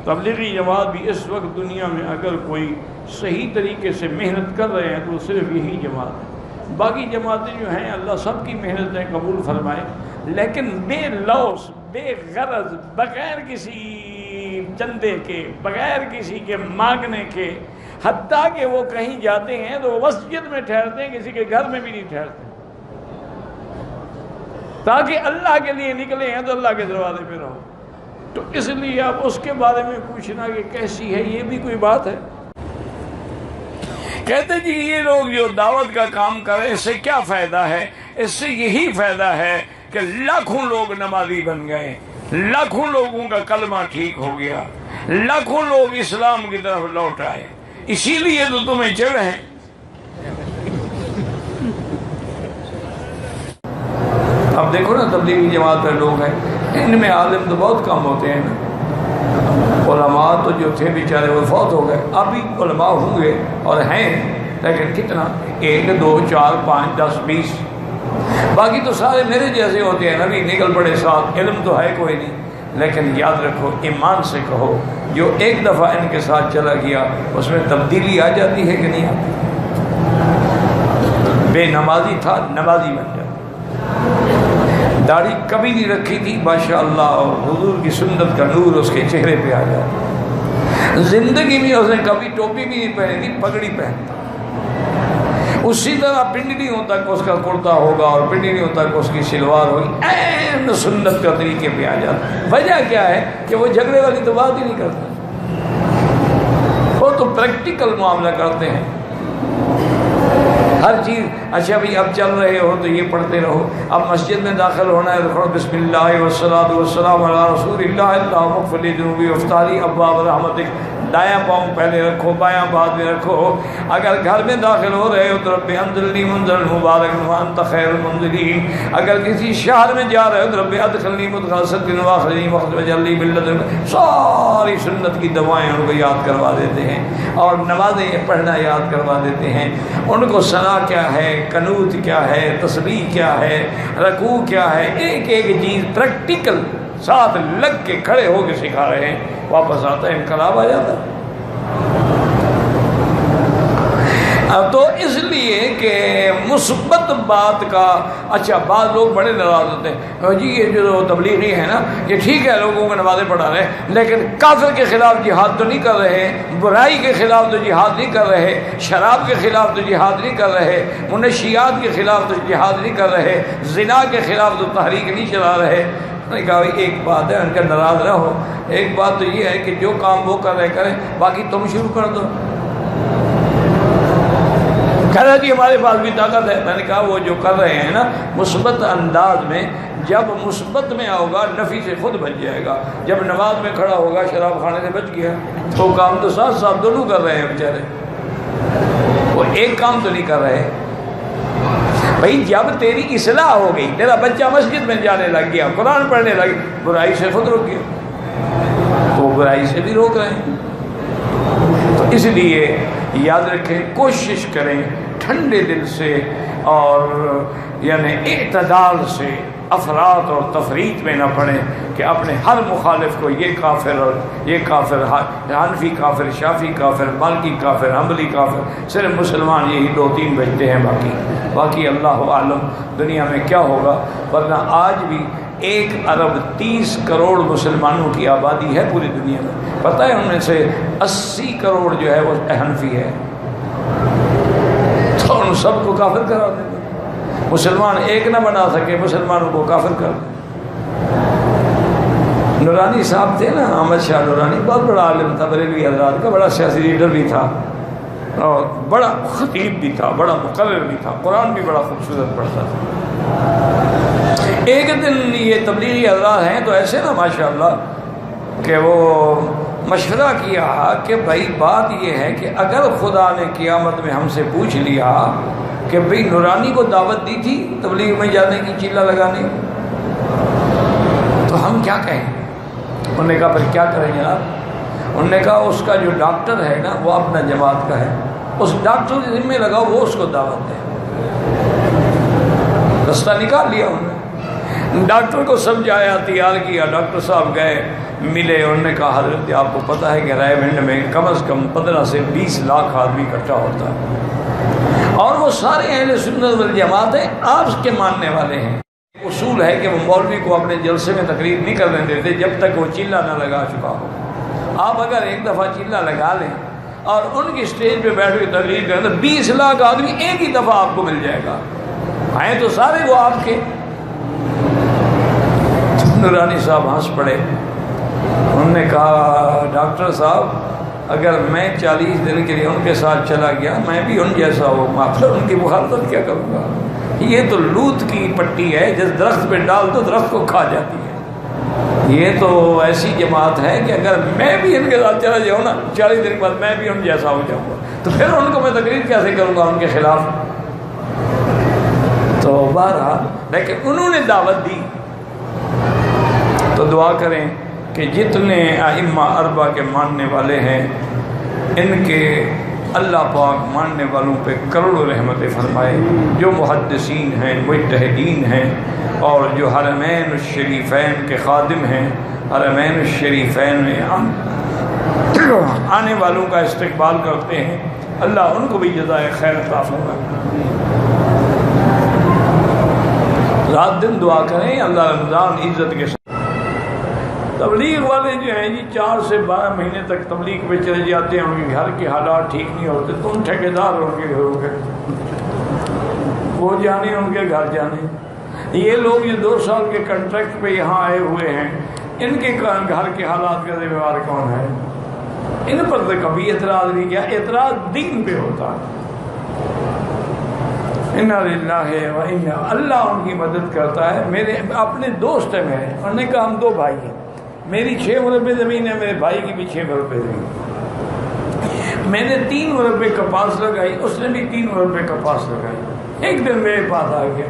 تبلیغی جماعت بھی اس وقت دنیا میں اگر کوئی صحیح طریقے سے محنت کر رہے ہیں تو صرف یہی جماعت ہے۔ باقی جماعتیں جو ہیں اللہ سب کی محنتیں قبول فرمائے، لیکن بے لوث، بے غرض، بغیر کسی چندے کے، بغیر کسی کے مانگنے کے، حتیٰ کہ وہ کہیں جاتے ہیں تو مسجد میں ٹھہرتے ہیں، کسی کے گھر میں بھی نہیں ٹھہرتے، تاکہ اللہ کے لیے نکلے ہیں تو اللہ کے دروازے پہ رہو۔ تو اس لیے اب اس کے بارے میں پوچھنا کہ کیسی ہے، یہ بھی کوئی بات ہے؟ کہتے جی یہ لوگ جو دعوت کا کام کریں اس سے کیا فائدہ ہے؟ اس سے یہی فائدہ ہے کہ لاکھوں لوگ نمازی بن گئے، لاکھوں لوگوں کا کلمہ ٹھیک ہو گیا، لاکھوں لوگ اسلام کی طرف لوٹ آئے، اسی لیے تو تمہیں چڑھ ہیں۔ اب دیکھو نا تبلیغی جماعت کے لوگ ہیں، ان میں عالم تو بہت کم ہوتے ہیں نا، علماء تو جو تھے بیچارے وہ فوت ہو گئے، اب بھی علماء ہوں گے اور ہیں، لیکن کتنا؟ 1 2 4 5 10 20، باقی تو سارے میرے جیسے ہوتے ہیں، نبی نکل پڑے ساتھ، علم تو ہے کوئی نہیں۔ لیکن یاد رکھو، ایمان سے کہو، جو ایک دفعہ ان کے ساتھ چلا گیا اس میں تبدیلی آ جاتی ہے کہ نہیں آتی؟ بے نمازی تھا، نمازی بن جاتا، داڑھی کبھی نہیں رکھی تھی، ماشاءاللہ، اور حضور کی سنت کا نور اس کے چہرے پہ آ جاتا، زندگی میں اس نے کبھی ٹوپی بھی نہیں پہنی تھی، پگڑی پہنتا، اسی طرح پنڈلیوں تک اس کا کرتا ہوگا اور پنڈلیوں تک اس کی شلوار ہوگی، این سنت کا طریقے پہ آ جاتا۔ وجہ کیا ہے کہ وہ جھگڑے والی تو بات ہی نہیں کرتا، وہ تو پریکٹیکل معاملہ کرتے ہیں، ہر چیز۔ اچھا بھئی اب چل رہے ہو تو یہ پڑھتے رہو، اب مسجد میں داخل ہونا ہے تو پڑھو بسم اللہ والصلاۃ والسلام علی رسول اللہ، اللہم اغفر لی ذنوبی وافتح لی ابواب رحمتک، دایاں پاؤں پہلے رکھو، بایاں بعد میں رکھو۔ اگر گھر میں داخل ہو رہے ہو تو رب انزلنی منزلا مبارکا وانت خیر المنزلین، اگر کسی شہر میں جا رہے ہو تو رب ادخلنی مدخل صدق واخرجنی مخرج واجعل لی من لدنک، ساری سنت کی دعائیں ان کو یاد کروا دیتے ہیں اور نمازیں پڑھنا یاد کروا دیتے ہیں، ان کو ثنا کیا ہے، قنوت کیا ہے، تسبیح کیا ہے، رکوع کیا ہے، ایک ایک چیز پریکٹیکل ساتھ لگ کے کھڑے ہو کے سکھا رہے ہیں۔ واپس آتا ہے انقلاب آ جاتا ہے۔ تو اس لیے کہ مثبت بات کا، اچھا بعض لوگ بڑے ناراض ہوتے ہیں، جی یہ جو تبلیغی ہے نا یہ ٹھیک ہے لوگوں کو نمازیں پڑھا رہے ہیں لیکن کافر کے خلاف جہاد تو نہیں کر رہے، برائی کے خلاف تو جہاد نہیں کر رہے، شراب کے خلاف تو جہاد نہیں کر رہے، منشیات کے خلاف تو جہاد نہیں کر رہے، زنا کے خلاف تو تحریک نہیں چلا رہے۔ نے کہا ایک بات ہے، ان کا ناراض نہ ہو، ایک بات تو یہ ہے کہ جو کام وہ کر رہے کریں، باقی تم شروع کر دو۔ کہہ رہا جی ہمارے پاس بھی طاقت ہے۔ میں نے کہا وہ جو کر رہے ہیں نا مثبت انداز میں، جب مثبت میں ہوگا نفی سے خود بچ جائے گا، جب نماز میں کھڑا ہوگا شراب کھانے سے بچ گیا، تو کام تو ساتھ ساتھ دونوں کر رہے ہیں بیچارے، وہ ایک کام تو نہیں کر رہے۔ بھئی جب تیری اصلاح ہو گئی، تیرا بچہ مسجد میں جانے لگ گیا، قرآن پڑھنے لگ گیا، برائی سے خود رک گیا، تو برائی سے بھی روک رہے ہیں۔ تو اس لیے یاد رکھیں، کوشش کریں ٹھنڈے دل سے اور یعنی اعتدال سے، افراط اور تفریط میں نہ پڑیں کہ اپنے ہر مخالف کو یہ کافر اور یہ کافر، حنفی کافر، شافی کافر، مالکی کافر، حنبلی کافر، صرف مسلمان یہی 2-3 بچتے ہیں، باقی اللہ عالم دنیا میں کیا ہوگا۔ ورنہ آج بھی 1 ارب 30 کروڑ مسلمانوں کی آبادی ہے پوری دنیا میں، پتہ ہے ان میں سے 80 کروڑ جو ہے وہ حنفی ہے، تو ان سب کو کافر کرا دیں گے۔ مسلمان ایک نہ بنا سکے، مسلمانوں کو کافر کر دیں۔ نورانی صاحب تھے نا، احمد شاہ نورانی، بہت بڑا عالم تھا، بریلوی حضرات کا، بڑا سیاسی لیڈر بھی تھا اور بڑا خطیب بھی تھا، بڑا مقرر بھی تھا، قرآن بھی بڑا خوبصورت پڑھتا تھا۔ ایک دن یہ تبلیغی حضرات ہیں تو ایسے نا ماشاءاللہ کہ وہ مشورہ کیا کہ بھائی بات یہ ہے کہ اگر خدا نے قیامت میں ہم سے پوچھ لیا کہ بھئی نورانی کو دعوت دی تھی تبلیغ میں جانے کی، چیلا لگانے کی، تو ہم کیا کہیں؟ انہوں نے کہا پھر کیا کریں جناب؟ انہوں نے کہا اس کا جو ڈاکٹر ہے نا وہ اپنا جماعت کا ہے، اس ڈاکٹر کے ذمہ لگاؤ، وہ اس کو دعوت دے۔ رستہ نکال لیا انہوں نے، ڈاکٹر کو سمجھایا، تیار کیا، ڈاکٹر صاحب گئے ملے. انہوں نے کہا حضرت آپ کو پتہ ہے کہ رائے بھنڈ میں کم از کم 15 سے 20 لاکھ آدمی اکٹھا ہوتا ہے اور وہ سارے اہل سنت والجماعت ہیں, آپ کے ماننے والے ہیں. اصول ہے کہ وہ مولوی کو اپنے جلسے میں تقریر نہیں کرنے دیتے جب تک وہ چلہ نہ لگا چکا ہو. آپ اگر ایک دفعہ چلہ لگا لیں اور ان کی سٹیج پہ بیٹھ کے تقریر کریں تو 20 لاکھ آدمی ایک ہی دفعہ آپ کو مل جائے گا. ہیں تو سارے وہ آپ کے. نورانی صاحب ہنس پڑے. انہوں نے کہا ڈاکٹر صاحب اگر میں 40 دن کے لیے ان کے ساتھ چلا گیا میں بھی ان جیسا ہوں, پھر ان کی مخالفت کیا کروں گا؟ یہ تو لوت کی پٹی ہے, جس درخت پہ ڈال دو درخت کو کھا جاتی ہے. یہ تو ایسی جماعت ہے کہ اگر میں بھی ان کے ساتھ چلا جاؤں نا 40 دن کے بعد میں بھی ان جیسا ہو جاؤں گا, تو پھر ان کو میں تقریر کیسے کروں گا ان کے خلاف؟ تو بہرحال لیکن انہوں نے دعوت دی. تو دعا کریں کہ جتنے ائمہ اربعہ کے ماننے والے ہیں ان کے اللہ پاک ماننے والوں پہ کروڑوں رحمتیں فرمائے. جو محدثین ہیں, مجتہدین ہیں, اور جو حرمین الشریفین کے خادم ہیں, حرمین الشریفین میں آنے والوں کا استقبال کرتے ہیں, اللہ ان کو بھی جزائے خیر عطا فرمائے. رات دن دعا کریں اللہ رمضان عزت کے ساتھ. تبلیغ والے جو ہیں جی 4 سے 12 مہینے تک تبلیغ پہ چلے جاتے ہیں, ان کے گھر کے حالات ٹھیک نہیں ہوتے تو ان ٹھیکیدار ان کے گھروں کے وہ جانے ان کے گھر جانے. یہ لوگ جو 2 سال کے کنٹریکٹ پہ یہاں آئے ہوئے ہیں ان کے گھر کے حالات کا ذمہ دار کون ہے؟ ان پر تو کبھی اعتراض نہیں کیا. اعتراض دین پہ ہوتا ہے. انا للہ و انا, اللہ ان کی مدد کرتا ہے. میرے اپنے دوست ہیں میرے, انہوں نے کہا ہم 2 بھائی ہیں, میری 6 مربع زمین ہے, میرے بھائی کی بھی 6 مربع زمین. میں نے 3 مربع کپاس لگائی, اس نے بھی 3 مربع کپاس لگائی. ایک دن میرے پاس آ گیا,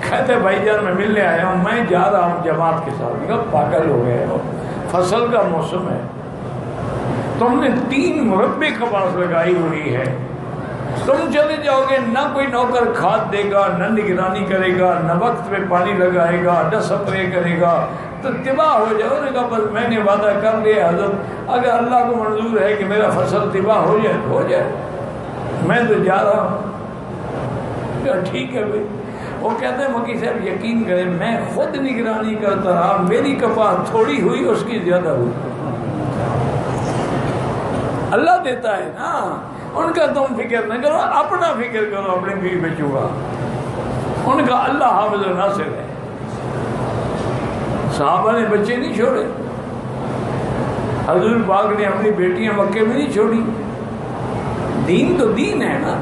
کہتے بھائی جان میں ملنے آیا ہوں, میں جا رہا ہوں جماعت کے ساتھ. میں کہا پاگل ہو گئے ہو, فصل کا موسم ہے, تم نے 3 مربع کپاس لگائی ہوئی ہے, تم چلے جاؤ گے, نہ کوئی نوکر کھاد دے گا, نہ نگرانی کرے گا, نہ وقت پہ پانی لگائے گا, نہ سپرے کرے گا, تو تباہ ہو جاؤ. نے کہا بس میں نے وعدہ کر لیا حضرت, اگر اللہ کو منظور ہے کہ میرا فصل تباہ ہو جائے تو ہو جائے, میں تو جا رہا ہوں. ٹھیک ہے بھائی. وہ کہتے ہیں مکی صاحب یقین کریں میں خود نگرانی کرتا رہا, میری کپاس تھوڑی ہوئی اس کی زیادہ ہوئی. اللہ دیتا ہے نا, ان کا تم فکر نہ کرو, اپنا فکر کرو اپنے بیوی بچوں کا. ان کا اللہ حافظ و ناصر ہے. صحابہ نے بچے نہیں چھوڑے, حضور پاک نے اپنی بیٹیاں مکے میں نہیں چھوڑی. دین تو دین ہے نا.